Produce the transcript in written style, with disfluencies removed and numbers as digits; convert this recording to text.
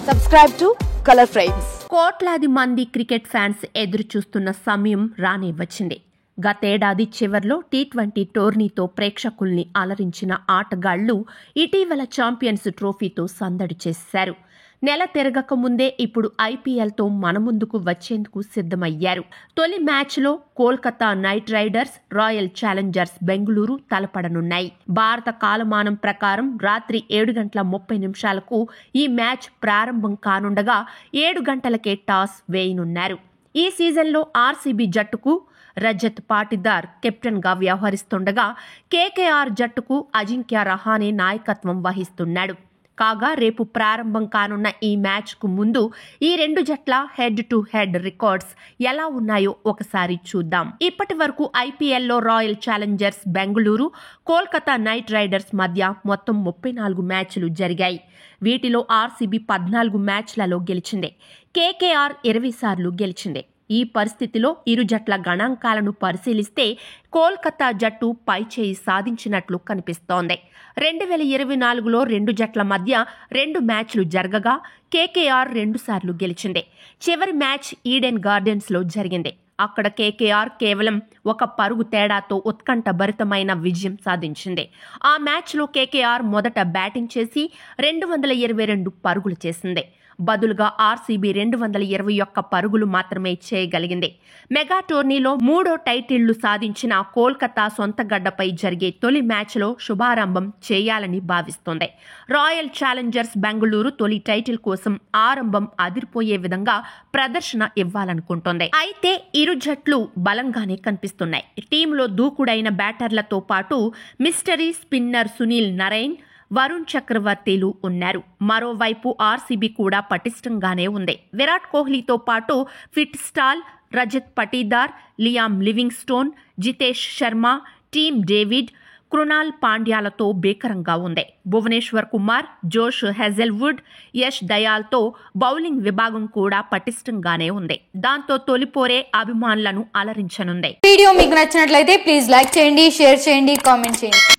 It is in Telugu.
Subscribe to Color Frames. కోట్లాది మంది క్రికెట్ ఫ్యాన్స్ ఎదురు చూస్తున్న సమయం రానే వచ్చింది. గతేడాది చివర్లో టీ20 టోర్నీతో ప్రేక్షకుల్ని అలరించిన ఆటగాళ్లు ఇటీవల ఛాంపియన్స్ ట్రోఫీతో సందడి చేశారు. నెల తిరగక ముందే ఇప్పుడు ఐపీఎల్తో మన ముందుకు వచ్చేందుకు సిద్ధమయ్యారు. తొలి మ్యాచ్లో Kolkata knight riders, royal challengers Bengaluru తలపడనున్నాయి. భారత కాలమానం ప్రకారం రాత్రి 7:30 ఈ మ్యాచ్ ప్రారంభం కానుండగా 7 గంటలకే టాస్ వేయనున్నారు. ఈ సీజన్లో ఆర్సీబీ జట్టుకు రజత్ పాటిదార్ కెప్టెన్గా వ్యవహరిస్తుండగా కేకేఆర్ జట్టుకు అజింక్య రహానే నాయకత్వం వహిస్తున్నాడు. కాగా రేపు ప్రారంభం కానున్న ఈ మ్యాచ్కు ముందు ఈ రెండు జట్ల హెడ్ టు హెడ్ రికార్డ్స్ ఎలా ఉన్నాయో ఒకసారి చూద్దాం. ఇప్పటి వరకు ఐపీఎల్లో royal challengers Bengaluru, Kolkata knight riders మధ్య మొత్తం 34 మ్యాచ్లు జరిగాయి. వీటిలో ఆర్సీబీ 14 మ్యాచ్లలో గెలిచింది. కేకేఆర్ 20 సార్లు గెలిచింది. ఈ పరిస్థితిలో ఇరు జట్ల గణాంకాలను పరిశీలిస్తే కోల్కతా జట్టు పైచేయి సాధించినట్లు కనిపిస్తోంది. 2024లో రెండు జట్ల మధ్య 2 మ్యాచ్లు జరగగా కేకేఆర్ 2 సార్లు గెలిచింది. చివరి మ్యాచ్ ఈడెన్ గార్డెన్స్లో జరిగింది. అక్కడ కేకేఆర్ కేవలం 1 పరుగు తేడాతో ఉత్కంఠభరితమైన విజయం సాధించింది. ఆ మ్యాచ్లో కేకేఆర్ మొదట బ్యాటింగ్ చేసి 222 పరుగులు చేసింది. బదులుగా ఆర్సీబీ 221 పరుగులు మాత్రమే చేయగలిగింది. మెగా టోర్నీలో 3వ టైటిళ్లు సాధించిన కోల్కతా సొంత గడ్డపై జరిగే తొలి మ్యాచ్లో శుభారంభం చేయాలని భావిస్తోంది. రాయల్ ఛాలెంజర్స్ బెంగళూరు తొలి టైటిల్ కోసం ఆరంభం అదిరిపోయే విధంగా ప్రదర్శన ఇవ్వాలనుకుంటోంది. అయితే ఇరు జట్లు బలంగానే కనిపిస్తున్నాయి. టీంలో దూకుడైన బ్యాటర్లతో పాటు mystery spinner Sunil Narine, Varun చక్రవర్తిలు ఉన్నారు. మరోవైపు ఆర్సీబీ కూడా పటిష్టంగానే ఉంది. విరాట్ కోహ్లీతో పాటు ఫిట్ స్టాల్, Rajat Patidar, Liam Livingstone, Jitesh Sharma, Tim David, Krunal పాండ్యాలతో భీకరంగా ఉంది. భువనేశ్వర్ కుమార్, జోష్ హెజల్వుడ్, యష్ దయాల్తో బౌలింగ్ విభాగం కూడా పటిష్టంగానే ఉంది. దాంతో తొలిపోరే అభిమానులను అలరించనుంది. వీడియో మీకు నచ్చినట్లయితే ప్లీజ్ లైక్ చేయండి, షేర్ చేయండి, కామెంట్ చేయండి.